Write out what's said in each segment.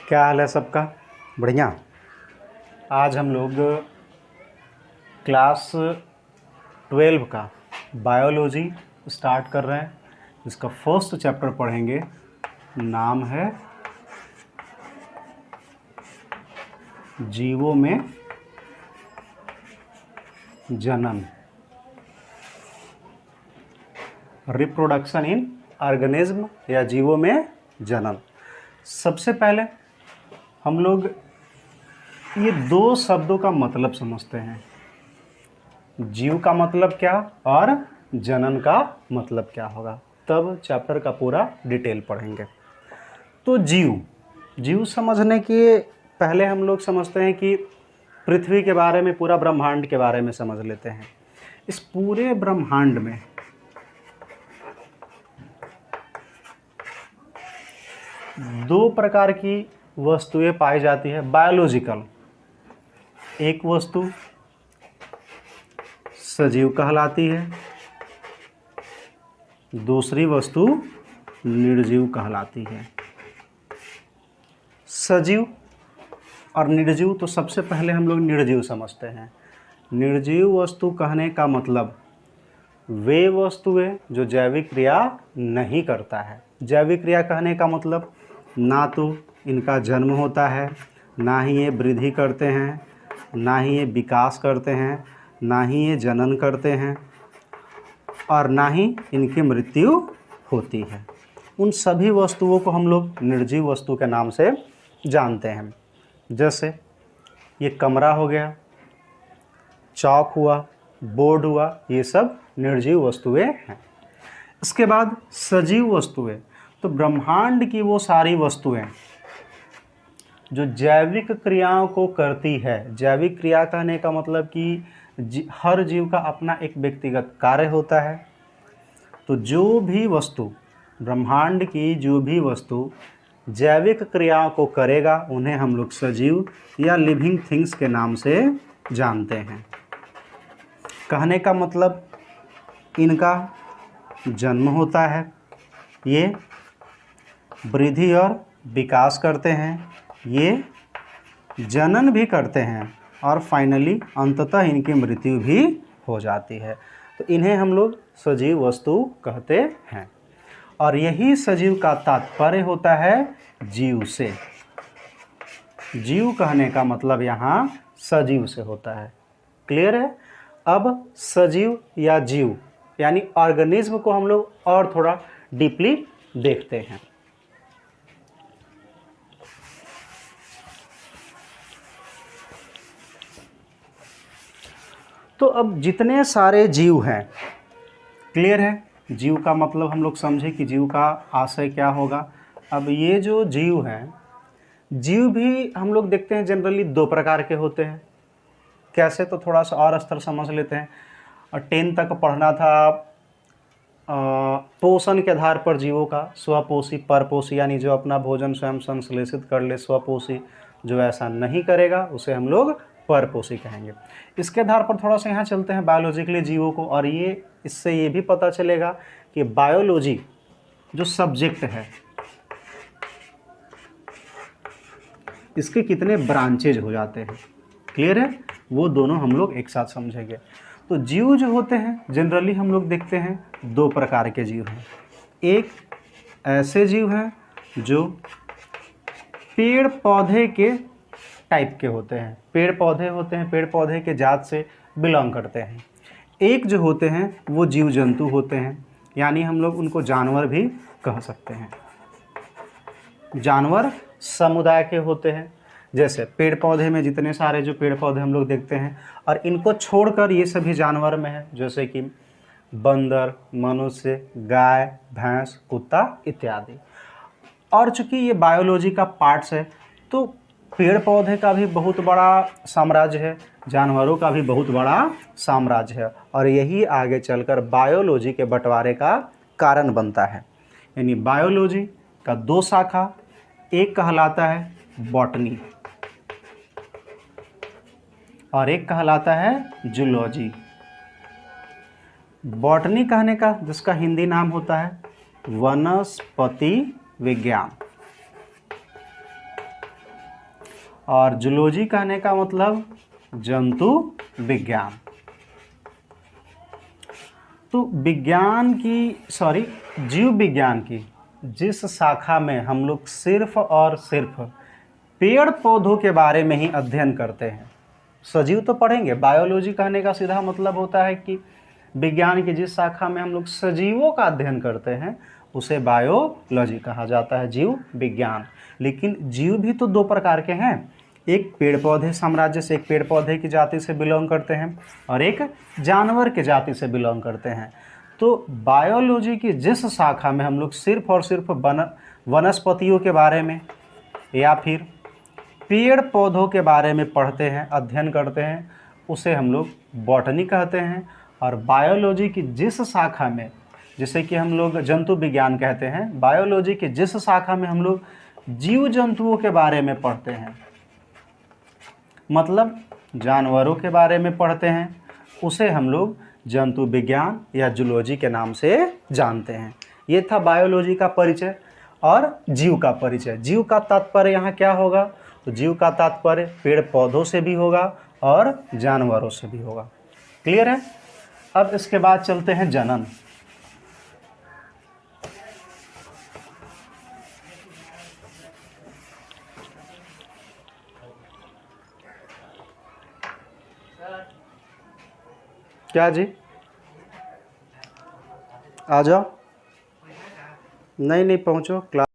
क्या हाल है सबका? बढ़िया। आज हम लोग क्लास 12 का बायोलॉजी स्टार्ट कर रहे हैं, जिसका फर्स्ट चैप्टर पढ़ेंगे। नाम है जीवों में जनन, रिप्रोडक्शन इन ऑर्गेनिज्म या जीवों में जनन। सबसे पहले हम लोग ये दो शब्दों का मतलब समझते हैं। जीव का मतलब क्या और जनन का मतलब क्या होगा, तब चैप्टर का पूरा डिटेल पढ़ेंगे। तो जीव समझने के पहले हम लोग समझते हैं कि पृथ्वी के बारे में, पूरा ब्रह्मांड के बारे में समझ लेते हैं। इस पूरे ब्रह्मांड में दो प्रकार की वस्तुएं पाई जाती है बायोलॉजिकल। एक वस्तु सजीव कहलाती है, दूसरी वस्तु निर्जीव कहलाती है। सजीव और निर्जीव, तो सबसे पहले हम लोग निर्जीव समझते हैं। निर्जीव वस्तु कहने का मतलब वे वस्तुएं जो जैविक क्रिया नहीं करता है। जैविक क्रिया कहने का मतलब ना तो इनका जन्म होता है, ना ही ये वृद्धि करते हैं, ना ही ये विकास करते हैं, ना ही ये जनन करते हैं, और ना ही इनकी मृत्यु होती है। उन सभी वस्तुओं को हम लोग निर्जीव वस्तु के नाम से जानते हैं। जैसे ये कमरा हो गया, चौक हुआ, बोर्ड हुआ, ये सब निर्जीव वस्तुएं हैं। इसके बाद सजीव वस्तुएं, तो ब्रह्मांड की वो सारी वस्तुएं जो जैविक क्रियाओं को करती है। जैविक क्रिया कहने का मतलब कि हर जीव का अपना एक व्यक्तिगत कार्य होता है। तो जो भी वस्तु, ब्रह्मांड की जो भी वस्तु जैविक क्रियाओं को करेगा, उन्हें हम लोग सजीव या लिविंग थिंग्स के नाम से जानते हैं। कहने का मतलब इनका जन्म होता है, ये वृद्धि और विकास करते हैं, ये जनन भी करते हैं, और फाइनली अंततः इनकी मृत्यु भी हो जाती है। तो इन्हें हम लोग सजीव वस्तु कहते हैं। और यही सजीव का तात्पर्य होता है जीव से। जीव कहने का मतलब यहाँ सजीव से होता है। क्लियर है? अब सजीव या जीव यानी ऑर्गेनिज्म को हम लोग और थोड़ा डीपली देखते हैं। तो अब जितने सारे जीव हैं, क्लियर है? जीव का मतलब हम लोग समझे कि जीव का आशय क्या होगा। अब ये जो जीव हैं, जीव भी हम लोग देखते हैं जनरली दो प्रकार के होते हैं। कैसे, तो थोड़ा सा और स्तर समझ लेते हैं। और 10 तक पढ़ना था पोषण के आधार पर जीवों का। स्वपोषी, परपोषी, यानी जो अपना भोजन स्वयं संश्लेषित कर ले, स्वपोषी। जो ऐसा नहीं करेगा उसे हम लोग परपोषी कहेंगे। इसके आधार पर थोड़ा सा यहाँ चलते हैं बायोलॉजिकली जीवों को, और ये इससे ये भी पता चलेगा कि बायोलॉजी जो सब्जेक्ट है, इसके कितने ब्रांचेज हो जाते हैं। क्लियर है? वो दोनों हम लोग एक साथ समझेंगे। तो जीव जो होते हैं जनरली हम लोग देखते हैं दो प्रकार के जीव हैं। एक ऐसे जीव हैं जो पेड़ पौधे के टाइप के होते हैं, पेड़ पौधे होते हैं, पेड़ पौधे के जात से बिलोंग करते हैं। एक जो होते हैं वो जीव जंतु होते हैं, यानी हम लोग उनको जानवर भी कह सकते हैं। जानवर समुदाय के होते हैं। जैसे पेड़ पौधे में जितने सारे जो पेड़ पौधे हम लोग देखते हैं, और इनको छोड़कर ये सभी जानवर में है, जैसे कि बंदर, मनुष्य, गाय, भैंस, कुत्ता इत्यादि। और चूंकि ये बायोलॉजी का पार्ट्स है, तो पेड़ पौधे का भी बहुत बड़ा साम्राज्य है, जानवरों का भी बहुत बड़ा साम्राज्य है, और यही आगे चलकर बायोलॉजी के बंटवारे का कारण बनता है। यानी बायोलॉजी का दो शाखा, एक कहलाता है बॉटनी और एक कहलाता है जूलॉजी। बॉटनी कहने का जिसका हिंदी नाम होता है वनस्पति विज्ञान, और जूलॉजी कहने का मतलब जंतु विज्ञान। तो जीव विज्ञान की जिस शाखा में हम लोग सिर्फ और सिर्फ पेड़ पौधों के बारे में ही अध्ययन करते हैं, सजीव तो पढ़ेंगे, बायोलॉजी कहने का सीधा मतलब होता है कि विज्ञान की जिस शाखा में हम लोग सजीवों का अध्ययन करते हैं उसे बायोलॉजी कहा जाता है, जीव विज्ञान। लेकिन जीव भी तो दो प्रकार के हैं, एक पेड़ पौधे साम्राज्य से, एक पेड़ पौधे की जाति से बिलोंग करते हैं, और एक जानवर के जाति से बिलोंग करते हैं। तो बायोलॉजी की जिस शाखा में हम लोग सिर्फ और सिर्फ वनस्पतियों के बारे में या फिर पेड़ पौधों के बारे में पढ़ते हैं, अध्ययन करते हैं, उसे हम लोग बॉटनी कहते हैं। और बायोलॉजी की जिस शाखा में, जिसे कि हम लोग जंतु विज्ञान कहते हैं, बायोलॉजी की जिस शाखा में हम लोग जीव जंतुओं के बारे में पढ़ते हैं, मतलब जानवरों के बारे में पढ़ते हैं, उसे हम लोग जंतु विज्ञान या जूलॉजी के नाम से जानते हैं। ये था बायोलॉजी का परिचय और जीव का परिचय। जीव का तात्पर्य यहाँ क्या होगा? तो जीव का तात्पर्य पेड़ पौधों से भी होगा और जानवरों से भी होगा। क्लियर है? अब इसके बाद चलते हैं जनन। क्या जी, आ जाओ। नहीं पहुंचो क्लास।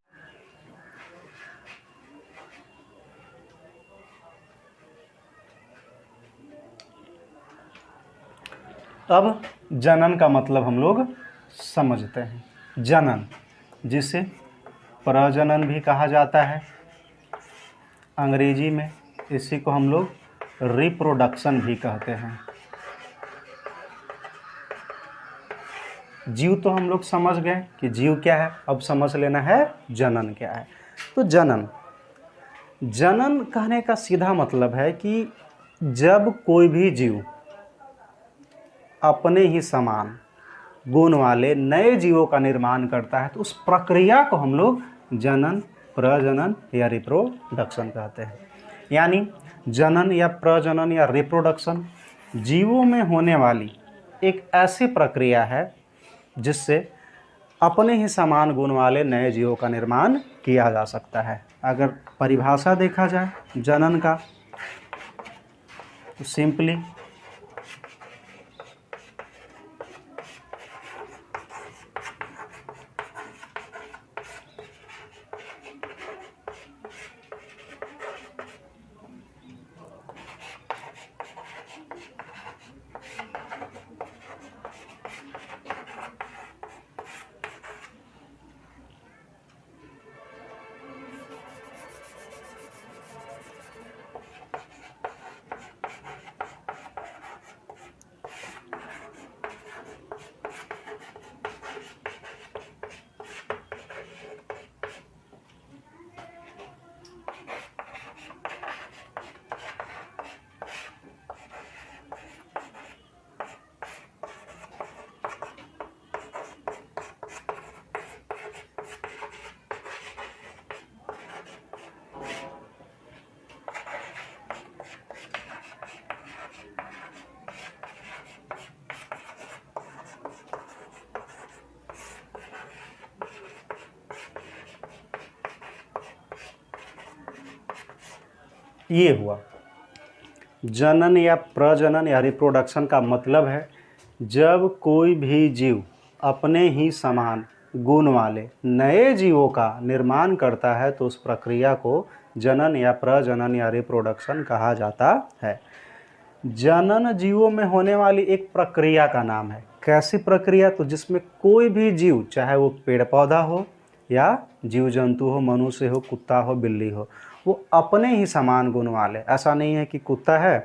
अब जनन का मतलब हम लोग समझते हैं। जनन, जिसे प्रजनन भी कहा जाता है अंग्रेजी में, इसी को हम लोग रिप्रोडक्शन भी कहते हैं। जीव तो हम लोग समझ गए कि जीव क्या है, अब समझ लेना है जनन क्या है। तो जनन कहने का सीधा मतलब है कि जब कोई भी जीव अपने ही समान गुण वाले नए जीवों का निर्माण करता है तो उस प्रक्रिया को हम लोग जनन, प्रजनन या रिप्रोडक्शन कहते हैं। यानी जनन या प्रजनन या रिप्रोडक्शन जीवों में होने वाली एक ऐसी प्रक्रिया है जिससे अपने ही समान गुण वाले नए जीवों का निर्माण किया जा सकता है। अगर परिभाषा देखा जाए जनन का तो सिंपली ये हुआ जनन या प्रजनन या रिप्रोडक्शन का मतलब है जब कोई भी जीव अपने ही समान गुण वाले नए जीवों का निर्माण करता है तो उस प्रक्रिया को जनन या प्रजनन या रिप्रोडक्शन कहा जाता है। जनन जीवों में होने वाली एक प्रक्रिया का नाम है। कैसी प्रक्रिया? तो जिसमें कोई भी जीव, चाहे वो पेड़ पौधा हो या जीव जंतु हो, मनुष्य हो, कुत्ता हो, बिल्ली हो, वो अपने ही समान गुण वाले, ऐसा नहीं है कि कुत्ता है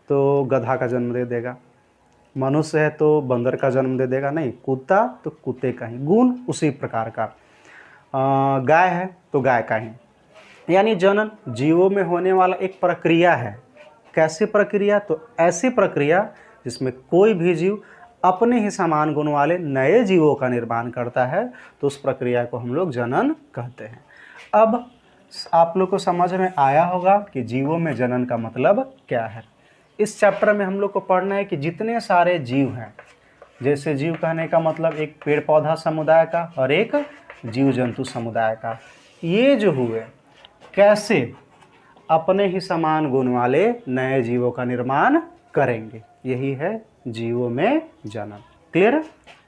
तो गधा का जन्म दे देगा, मनुष्य है तो बंदर का जन्म दे देगा, नहीं, कुत्ता तो कुत्ते का ही, गुण उसी प्रकार का, गाय है तो गाय का ही। यानी जनन जीवों में होने वाला एक प्रक्रिया है। कैसी प्रक्रिया? तो ऐसी प्रक्रिया जिसमें कोई भी जीव अपने ही समान गुण वाले नए जीवों का निर्माण करता है तो उस प्रक्रिया को हम लोग जनन कहते हैं। अब आप लोग को समझ में आया होगा कि जीवों में जनन का मतलब क्या है। इस चैप्टर में हम लोग को पढ़ना है कि जितने सारे जीव हैं, जैसे जीव कहने का मतलब एक पेड़ पौधा समुदाय का और एक जीव जंतु समुदाय का, ये जो हुए कैसे अपने ही समान गुण वाले नए जीवों का निर्माण करेंगे, यही है जीवों में जनन। क्लियर?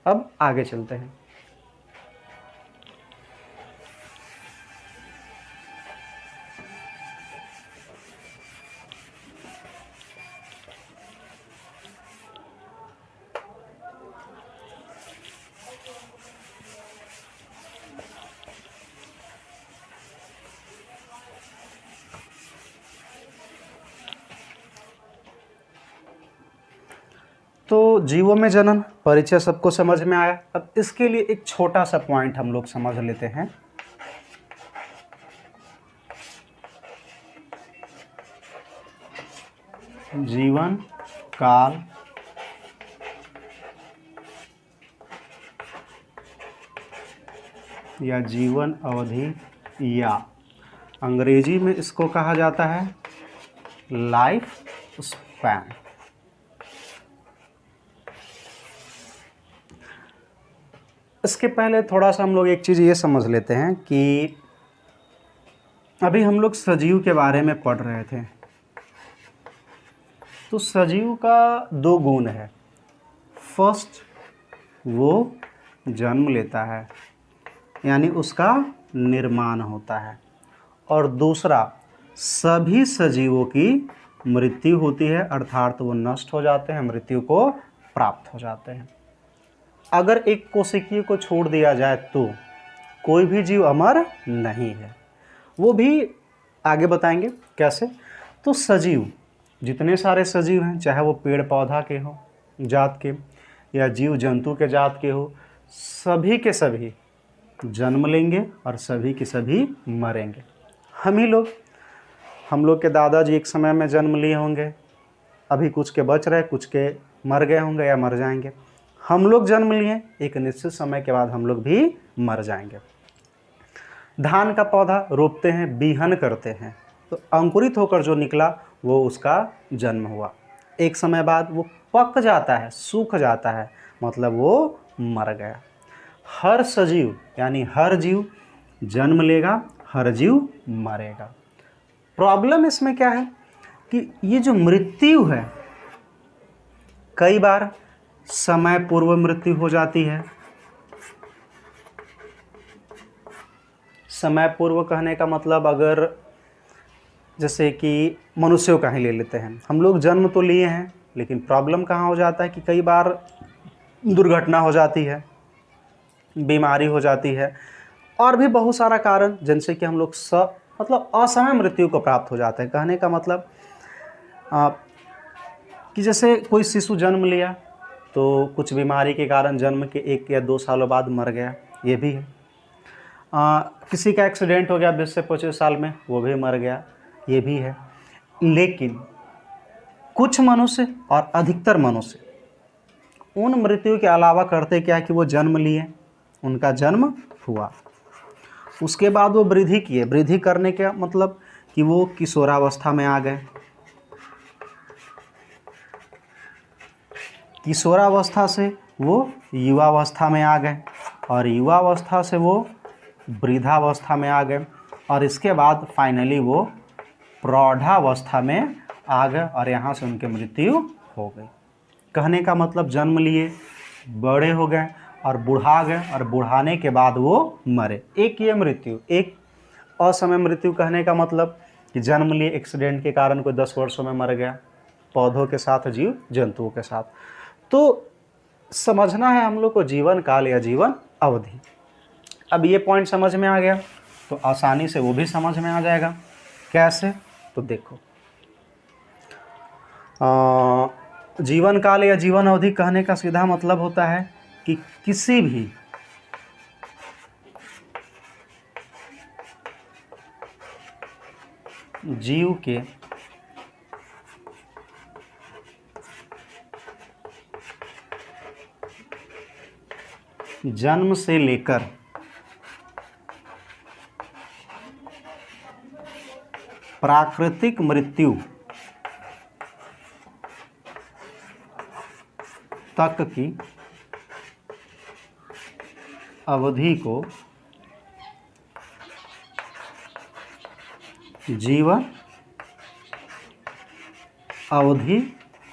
अब आगे चलते हैं। तो जीवों में जनन परिचय सबको समझ में आया। अब इसके लिए एक छोटा सा पॉइंट हम लोग समझ लेते हैं। जीवन काल या जीवन अवधि, या अंग्रेजी में इसको कहा जाता है लाइफ स्पैन। इसके पहले थोड़ा सा हम लोग एक चीज़ ये समझ लेते हैं कि अभी हम लोग सजीव के बारे में पढ़ रहे थे। तो सजीव का दो गुण है। फर्स्ट, वो जन्म लेता है, यानी उसका निर्माण होता है, और दूसरा, सभी सजीवों की मृत्यु होती है, अर्थात वो नष्ट हो जाते हैं, मृत्यु को प्राप्त हो जाते हैं। अगर एक कोशिकीय को छोड़ दिया जाए तो कोई भी जीव अमर नहीं है। वो भी आगे बताएंगे कैसे। तो सजीव, जितने सारे सजीव हैं, चाहे वो पेड़ पौधा के हो जात के या जीव जंतु के जात के हो, सभी के सभी जन्म लेंगे और सभी के सभी मरेंगे। हम लोग के दादाजी एक समय में जन्म लिए होंगे, अभी कुछ के बच रहे, कुछ के मर गए होंगे या मर जाएंगे। हम लोग जन्म लिए, एक निश्चित समय के बाद हम लोग भी मर जाएंगे। धान का पौधा रोपते हैं, बीहन करते हैं, तो अंकुरित होकर जो निकला वो उसका जन्म हुआ। एक समय बाद वो पक जाता है, सूख जाता है, मतलब वो मर गया। हर सजीव यानी हर जीव जन्म लेगा, हर जीव मरेगा। प्रॉब्लम इसमें क्या है कि ये जो मृत्यु है, कई बार समय पूर्व मृत्यु हो जाती है। समय पूर्व कहने का मतलब, अगर जैसे कि मनुष्यों का ही ले लेते हैं, हम लोग जन्म तो लिए हैं, लेकिन प्रॉब्लम कहाँ हो जाता है कि कई बार दुर्घटना हो जाती है, बीमारी हो जाती है, और भी बहुत सारा कारण, जिनसे कि हम लोग मतलब असमय मृत्यु को प्राप्त हो जाते हैं। कहने का मतलब कि जैसे कोई शिशु जन्म लिया तो कुछ बीमारी के कारण जन्म के 1 या 2 सालों बाद मर गया, ये भी है। किसी का एक्सीडेंट हो गया 20 से 25 साल में, वो भी मर गया, ये भी है। लेकिन कुछ मनुष्य और अधिकतर मनुष्य उन मृत्यु के अलावा करते क्या कि वो जन्म लिए, उनका जन्म हुआ, उसके बाद वो वृद्धि किए। वृद्धि करने का मतलब कि वो किशोरावस्था में आ गए, किशोरावस्था से वो युवावस्था में आ गए, और युवावस्था से वो वृद्धावस्था में आ गए, और इसके बाद फाइनली वो प्रौढ़ावस्था में आ गए, और यहाँ से उनकी मृत्यु हो गई। कहने का मतलब जन्म लिए, बड़े हो गए और बुढ़ा गए, और बुढ़ाने के बाद वो मरे। एक ये मृत्यु, एक असमय मृत्यु। कहने का मतलब कि जन्म लिए, एक्सीडेंट के कारण कोई 10 वर्षों में मर गया, पौधों के साथ, जीव जंतुओं के साथ। तो समझना है हम लोग को जीवन काल या जीवन अवधि। अब ये पॉइंट समझ में आ गया तो आसानी से वो भी समझ में आ जाएगा। कैसे? तो देखो, जीवन काल या जीवन अवधि कहने का सीधा मतलब होता है कि किसी भी जीव के जन्म से लेकर प्राकृतिक मृत्यु तक की अवधि को जीवन अवधि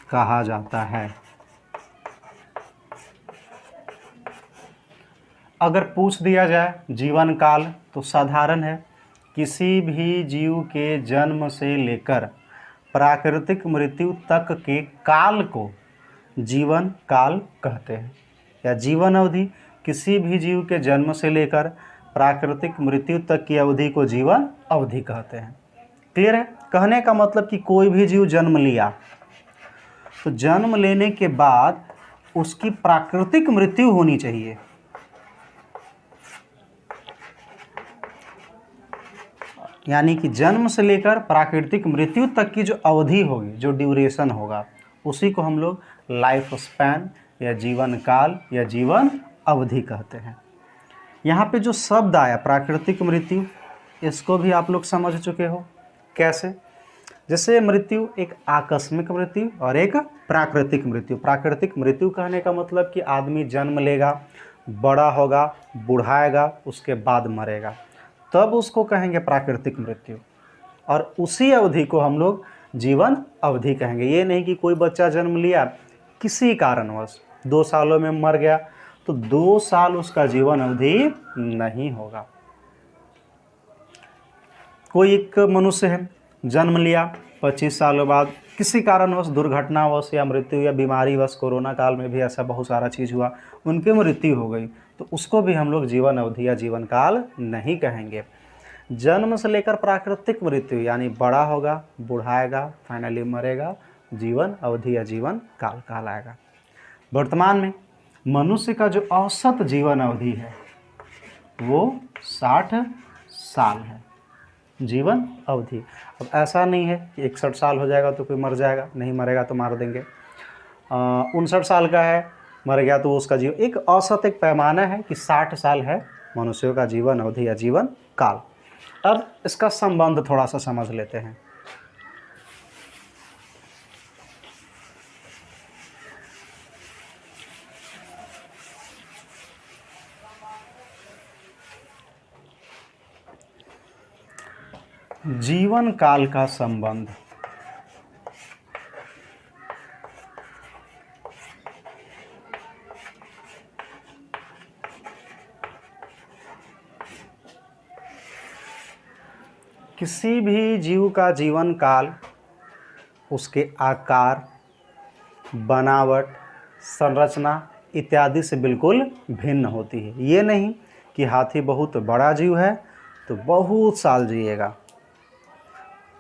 कहा जाता है। अगर पूछ दिया जाए जीवन काल, तो साधारण है, किसी भी जीव के जन्म से लेकर प्राकृतिक मृत्यु तक के काल को जीवन काल कहते हैं, या जीवन अवधि। किसी भी जीव के जन्म से लेकर प्राकृतिक मृत्यु तक की अवधि को जीवन अवधि कहते हैं। क्लियर है? कहने का मतलब कि कोई भी जीव जन्म लिया, तो जन्म लेने के बाद उसकी प्राकृतिक मृत्यु होनी चाहिए। यानी कि जन्म से लेकर प्राकृतिक मृत्यु तक की जो अवधि होगी, जो ड्यूरेशन होगा, उसी को हम लोग लाइफ स्पैन या जीवन काल या जीवन अवधि कहते हैं। यहाँ पे जो शब्द आया प्राकृतिक मृत्यु, इसको भी आप लोग समझ चुके हो। कैसे? जैसे मृत्यु एक आकस्मिक मृत्यु और एक प्राकृतिक मृत्यु। प्राकृतिक मृत्यु कहने का मतलब कि आदमी जन्म लेगा, बड़ा होगा, बुढ़ाएगा, उसके बाद मरेगा, तब उसको कहेंगे प्राकृतिक मृत्यु, और उसी अवधि को हम लोग जीवन अवधि कहेंगे। ये नहीं कि कोई बच्चा जन्म लिया, किसी कारणवश 2 सालों में मर गया, तो 2 साल उसका जीवन अवधि नहीं होगा। कोई एक मनुष्य है, जन्म लिया, 25 सालों बाद किसी कारणवश, दुर्घटनावश या मृत्यु या बीमारीवश, कोरोना काल में भी ऐसा बहुत सारा चीज़ हुआ, उनकी मृत्यु हो गई, तो उसको भी हम लोग जीवन अवधि या जीवन काल नहीं कहेंगे। जन्म से लेकर प्राकृतिक मृत्यु यानी बड़ा होगा, बुढ़ाएगा, फाइनली मरेगा, जीवन अवधि या जीवन काल कहलाएगा। वर्तमान में मनुष्य का जो औसत जीवन अवधि है वो 60 साल है, जीवन अवधि। अब ऐसा नहीं है कि 61 साल हो जाएगा तो कोई मर जाएगा, नहीं मरेगा तो मार देंगे। 59 साल का है, मर गया तो उसका जीवन, एक औसत एक पैमाना है कि 60 साल है मनुष्यों का जीवन अवधि या जीवन काल। अब इसका संबंध थोड़ा सा समझ लेते हैं। जीवन काल का संबंध किसी भी जीव का जीवन काल उसके आकार, बनावट, संरचना इत्यादि से बिल्कुल भिन्न होती है। ये नहीं कि हाथी बहुत बड़ा जीव है तो बहुत साल जिएगा,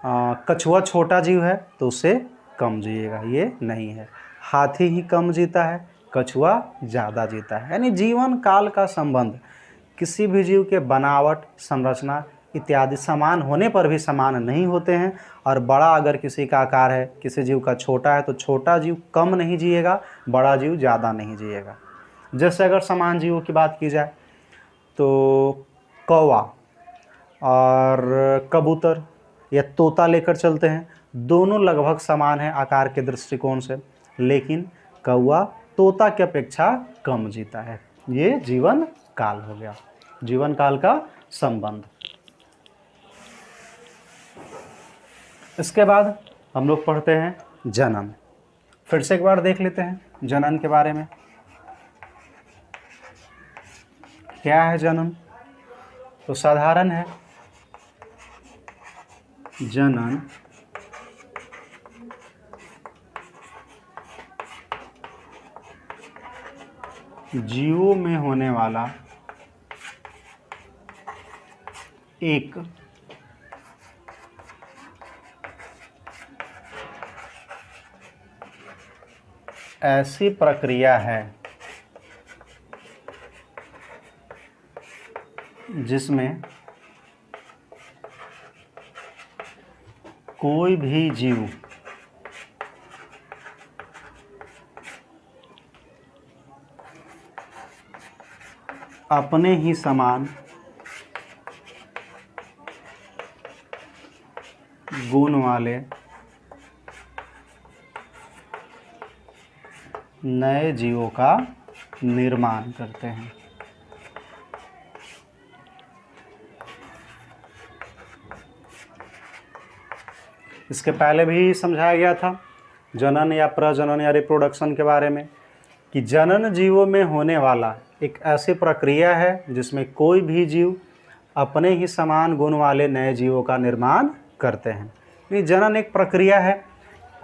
कछुआ छोटा जीव है तो उससे कम जिएगा, ये नहीं है। हाथी ही कम जीता है, कछुआ ज़्यादा जीता है। यानी जीवन काल का संबंध किसी भी जीव के बनावट, संरचना इत्यादि समान होने पर भी समान नहीं होते हैं। और बड़ा अगर किसी का आकार है, किसी जीव का छोटा है, तो छोटा जीव कम नहीं जिएगा, बड़ा जीव ज़्यादा नहीं जिएगा। जैसे अगर समान जीवों की बात की जाए तो कौवा और कबूतर या तोता लेकर चलते हैं, दोनों लगभग समान हैं आकार के दृष्टिकोण से, लेकिन कौवा तोता की अपेक्षा कम जीता है। ये जीवन काल हो गया, जीवन काल का संबंध। इसके बाद हम लोग पढ़ते हैं जनन। फिर से एक बार देख लेते हैं जनन के बारे में। क्या है जनन? तो साधारण है, जनन जीवों में होने वाला एक ऐसी प्रक्रिया है जिसमें कोई भी जीव अपने ही समान गुण वाले नए जीवों का निर्माण करते हैं। इसके पहले भी समझाया गया था जनन या प्रजनन या रिप्रोडक्शन के बारे में कि जनन जीवों में होने वाला एक ऐसी प्रक्रिया है जिसमें कोई भी जीव अपने ही समान गुण वाले नए जीवों का निर्माण करते हैं। ये जनन एक प्रक्रिया है।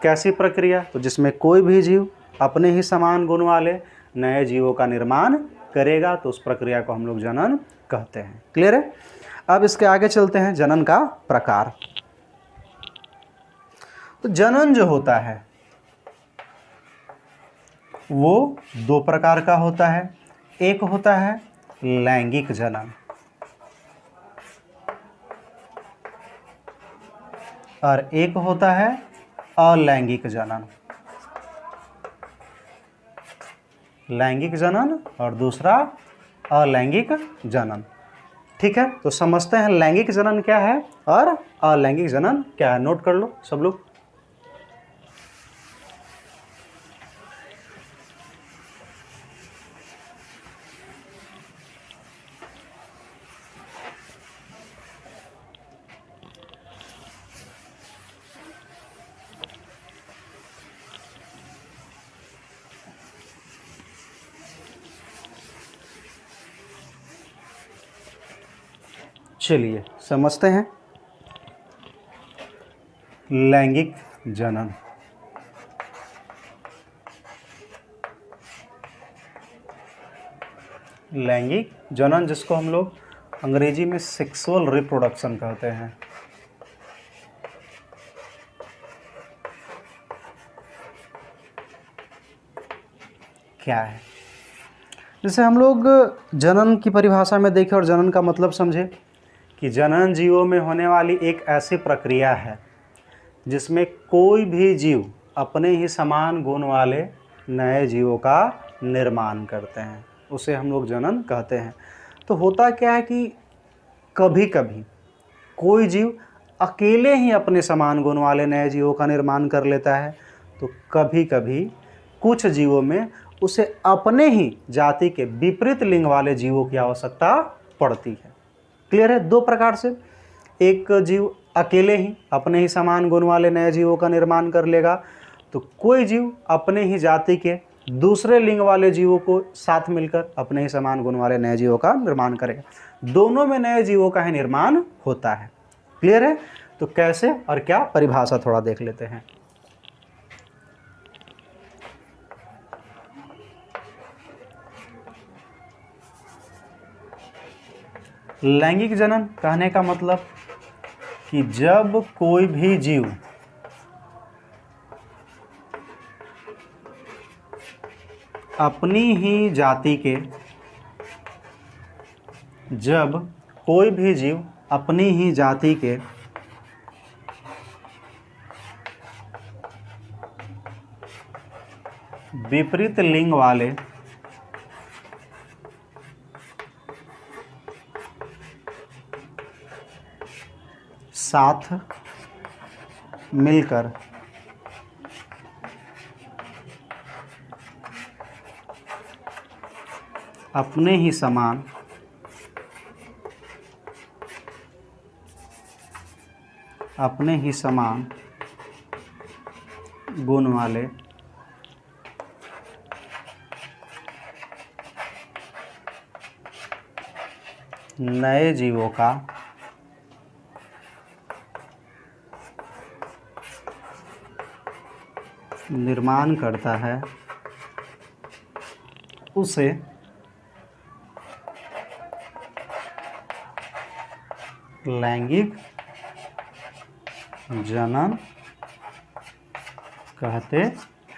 कैसी प्रक्रिया? तो जिसमें कोई भी जीव अपने ही समान गुण वाले नए जीवों का निर्माण करेगा, तो उस प्रक्रिया को हम लोग जनन कहते हैं। क्लियर है? अब इसके आगे चलते हैं, जनन का प्रकार। तो जनन जो होता है वो दो प्रकार का होता है। एक होता है लैंगिक जनन और एक होता है अलैंगिक जनन। लैंगिक जनन और दूसरा अलैंगिक जनन। ठीक है, तो समझते हैं लैंगिक जनन क्या है और अलैंगिक जनन क्या है। नोट कर लो सब लोग। चलिए समझते हैं लैंगिक जनन। लैंगिक जनन जिसको हम लोग अंग्रेजी में सेक्सुअल रिप्रोडक्शन कहते हैं। क्या है? जैसे हम लोग जनन की परिभाषा में देखें और जनन का मतलब समझे कि जनन जीवों में होने वाली एक ऐसी प्रक्रिया है जिसमें कोई भी जीव अपने ही समान गुण वाले नए जीवों का निर्माण करते हैं, उसे हम लोग जनन कहते हैं। तो होता क्या है कि कभी कभी कोई जीव अकेले ही अपने समान गुण वाले नए जीवों का निर्माण कर लेता है, तो कभी कभी कुछ जीवों में उसे अपने ही जाति के विपरीत लिंग वाले जीवों की आवश्यकता पड़ती है। क्लियर है? दो प्रकार से, एक जीव अकेले ही अपने ही समान गुण वाले नए जीवों का निर्माण कर लेगा, तो कोई जीव अपने ही जाति के दूसरे लिंग वाले जीवों को साथ मिलकर अपने ही समान गुण वाले नए जीवों का निर्माण करेगा। दोनों में नए जीवों का ही निर्माण होता है। क्लियर है? तो कैसे और क्या, परिभाषा थोड़ा देख लेते हैं। लैंगिक जनन कहने का मतलब कि जब कोई भी जीव अपनी ही जाति के विपरीत लिंग वाले साथ मिलकर अपने ही समान गुण वाले नए जीवों का निर्माण करता है, उसे लैंगिक जनन कहते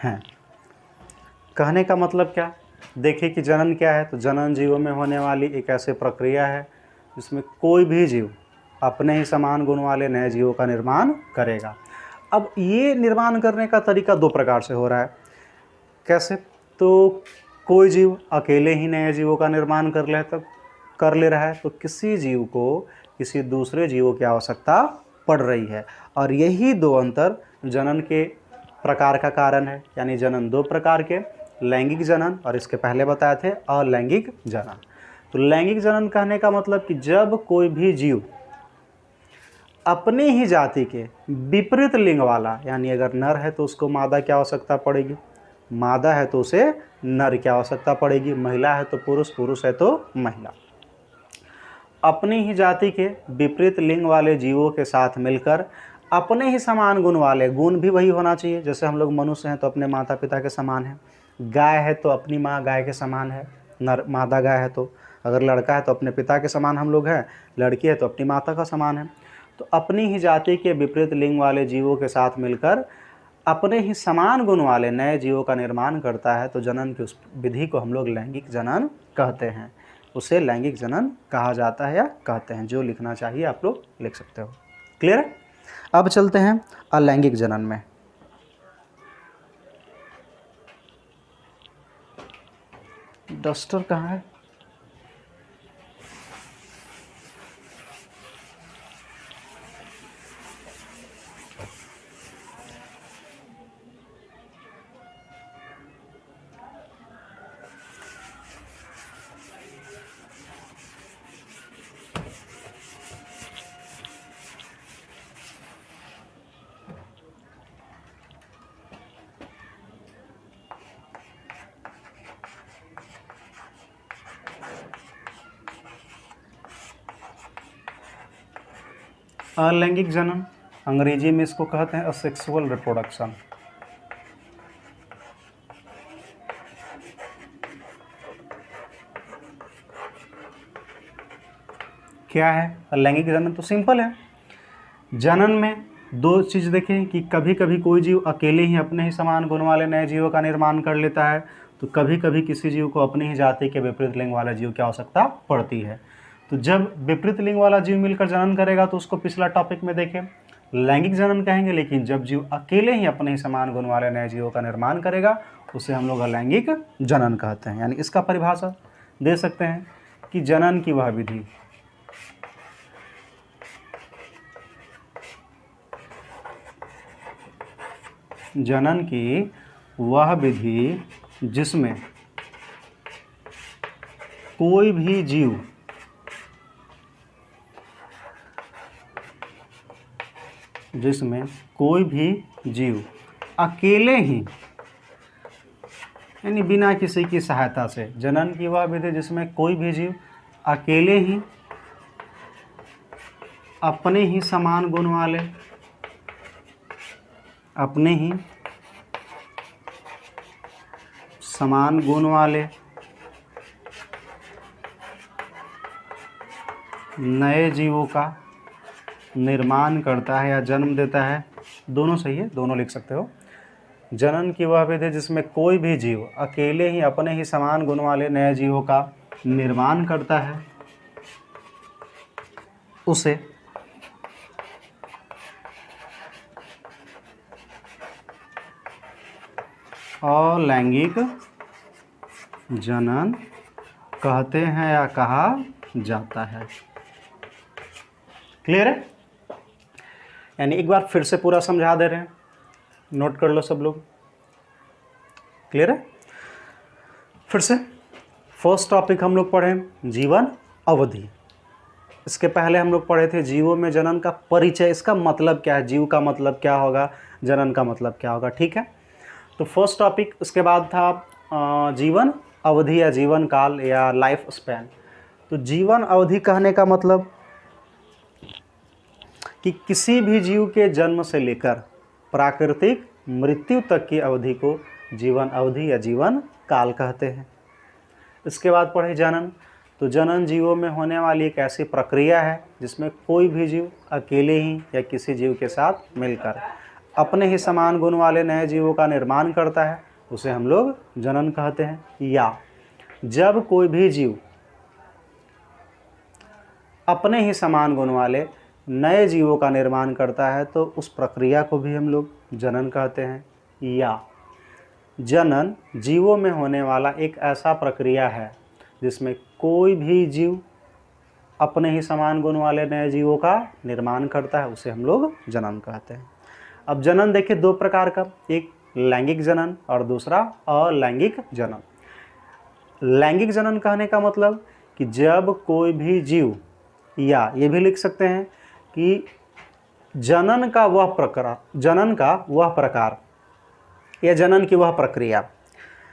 हैं। कहने का मतलब क्या? देखिए कि जनन क्या है। तो जनन जीवों में होने वाली एक ऐसी प्रक्रिया है जिसमें कोई भी जीव अपने ही समान गुण वाले नए जीवों का निर्माण करेगा। अब ये निर्माण करने का तरीका दो प्रकार से हो रहा है। कैसे? तो कोई जीव अकेले ही नए जीवों का निर्माण कर ले रहा है, तो किसी जीव को किसी दूसरे जीवों की आवश्यकता पड़ रही है। और यही दो अंतर जनन के प्रकार का कारण है। यानी जनन दो प्रकार के, लैंगिक जनन और इसके पहले बताए थे अलैंगिक जनन। तो लैंगिक जनन कहने का मतलब कि जब कोई भी जीव अपनी ही जाति के विपरीत लिंग वाला, यानी अगर नर है तो उसको मादा की आवश्यकता पड़ेगी, मादा है तो उसे नर की आवश्यकता पड़ेगी, महिला है तो पुरुष, पुरुष है तो महिला, अपनी ही जाति के विपरीत लिंग वाले जीवों के साथ मिलकर अपने ही समान गुण वाले, गुण भी वही होना चाहिए। जैसे हम लोग मनुष्य हैं तो अपने माता पिता के समान हैं, गाय है तो अपनी माँ गाय के समान है, नर मादा गाय है तो, अगर लड़का है तो अपने पिता के समान हम लोग हैं, लड़की है तो अपनी माता का समान है। तो अपनी ही जाति के विपरीत लिंग वाले जीवों के साथ मिलकर अपने ही समान गुण वाले नए जीवों का निर्माण करता है, तो जनन की उस विधि को हम लोग लैंगिक जनन कहते हैं। उसे लैंगिक जनन कहा जाता है या कहते हैं। जो लिखना चाहिए आप लोग लिख सकते हो। क्लियर है? अब चलते हैं अलैंगिक जनन में। डस्टर कहाँ है? अलैंगिक जनन अंग्रेजी में इसको कहते हैं असेक्सुअल रिप्रोडक्शन। क्या है अलैंगिक जनन? तो सिंपल है। जनन में दो चीज़ देखें कि कभी कभी कोई जीव अकेले ही अपने ही समान गुण वाले नए जीवों का निर्माण कर लेता है, तो कभी कभी किसी जीव को अपनी ही जाति के विपरीत लिंग वाला जीव की आवश्यकता पड़ती है। तो जब विपरीत लिंग वाला जीव मिलकर जनन करेगा तो उसको पिछला टॉपिक में देखें लैंगिक जनन कहेंगे, लेकिन जब जीव अकेले ही अपने ही समान गुण वाले नए जीवों का निर्माण करेगा उसे हम लोग अलैंगिक जनन कहते हैं। यानी इसका परिभाषा दे सकते हैं कि जनन की वह विधि जिसमें कोई भी जीव अकेले ही, यानी बिना किसी की सहायता से, जनन की वह विधि जिसमें कोई भी जीव अकेले ही अपने ही समान गुण वाले नए जीवों का निर्माण करता है या जन्म देता है। दोनों सही है, दोनों लिख सकते हो। जनन की वह विधि जिसमें कोई भी जीव अकेले ही अपने ही समान गुण वाले नए जीवों का निर्माण करता है उसे अलैंगिक जनन कहते हैं या कहा जाता है। क्लियर है? यानी एक बार फिर से पूरा समझा दे रहे हैं, नोट कर लो सब लोग। क्लियर है? फिर से फर्स्ट टॉपिक हम लोग पढ़े जीवन अवधि। इसके पहले हम लोग पढ़े थे जीवों में जनन का परिचय, इसका मतलब क्या है, जीव का मतलब क्या होगा, जनन का मतलब क्या होगा। ठीक है, तो फर्स्ट टॉपिक उसके बाद था जीवन अवधि या जीवन काल या लाइफ स्पैन। तो जीवन अवधि कहने का मतलब कि किसी भी जीव के जन्म से लेकर प्राकृतिक मृत्यु तक की अवधि को जीवन अवधि या जीवन काल कहते हैं। इसके बाद पढ़े जनन। तो जनन जीवों में होने वाली एक ऐसी प्रक्रिया है जिसमें कोई भी जीव अकेले ही या किसी जीव के साथ मिलकर अपने ही समान गुण वाले नए जीवों का निर्माण करता है, उसे हम लोग जनन कहते हैं। या जब कोई भी जीव अपने ही समान गुण वाले नए जीवों का निर्माण करता है तो उस प्रक्रिया को भी हम लोग जनन कहते हैं। या जनन जीवों में होने वाला एक ऐसा प्रक्रिया है जिसमें कोई भी जीव अपने ही समान गुण वाले नए जीवों का निर्माण करता है, उसे हम लोग जनन कहते हैं। अब जनन देखिए दो प्रकार का, एक लैंगिक जनन और दूसरा अलैंगिक जनन। लैंगिक जनन कहने का मतलब कि जब कोई भी जीव, या ये भी लिख सकते हैं कि जनन का वह प्रकार या जनन की वह प्रक्रिया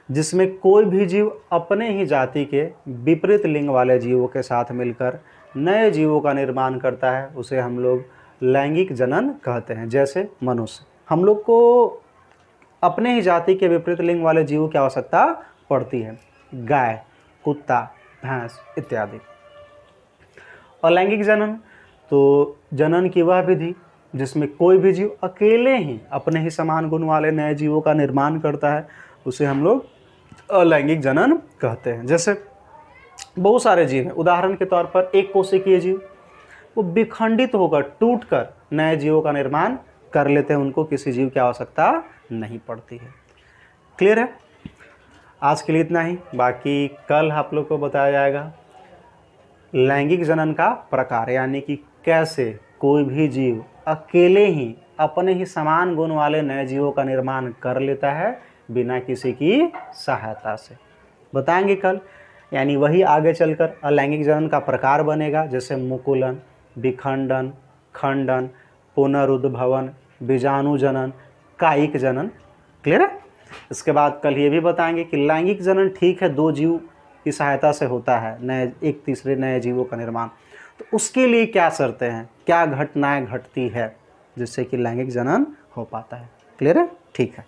जिसमें कोई भी जीव अपने ही जाति के विपरीत लिंग वाले जीवों के साथ मिलकर नए जीवों का निर्माण करता है, उसे हम लोग लैंगिक जनन कहते हैं। जैसे मनुष्य, हम लोग को अपने ही जाति के विपरीत लिंग वाले जीवों की आवश्यकता पड़ती है, गाय, कुत्ता, भैंस इत्यादि। अलैंगिक जनन, तो जनन की वह विधि जिसमें कोई भी जीव अकेले ही अपने ही समान गुण वाले नए जीवों का निर्माण करता है, उसे हम लोग अलैंगिक जनन कहते हैं। जैसे बहुत सारे जीव हैं, उदाहरण के तौर पर एक कोशिकीय जीव, वो विखंडित होकर टूटकर नए जीवों का निर्माण कर लेते हैं, उनको किसी जीव की आवश्यकता नहीं पड़ती है। क्लियर है? आज के लिए इतना ही, बाकी कल आप लोग को बताया जाएगा लैंगिक जनन का प्रकार, यानी कि कैसे कोई भी जीव अकेले ही अपने ही समान गुण वाले नए जीवों का निर्माण कर लेता है बिना किसी की सहायता से, बताएंगे कल। यानी वही आगे चलकर अलैंगिक जनन का प्रकार बनेगा, जैसे मुकुलन, विखंडन, खंडन, पुनरुद्भवन, बीजाणु जनन, कायिक जनन। क्लियर है? इसके बाद कल ये भी बताएंगे कि लैंगिक जनन ठीक है, दो जीव की सहायता से होता है नए एक तीसरे नए जीवों का निर्माण, तो उसके लिए क्या शर्तें हैं, क्या घटनाएं घटती है जिससे कि लैंगिक जनन हो पाता है। क्लियर है? ठीक है।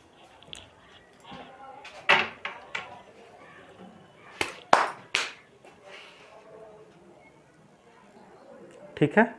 ठीक है।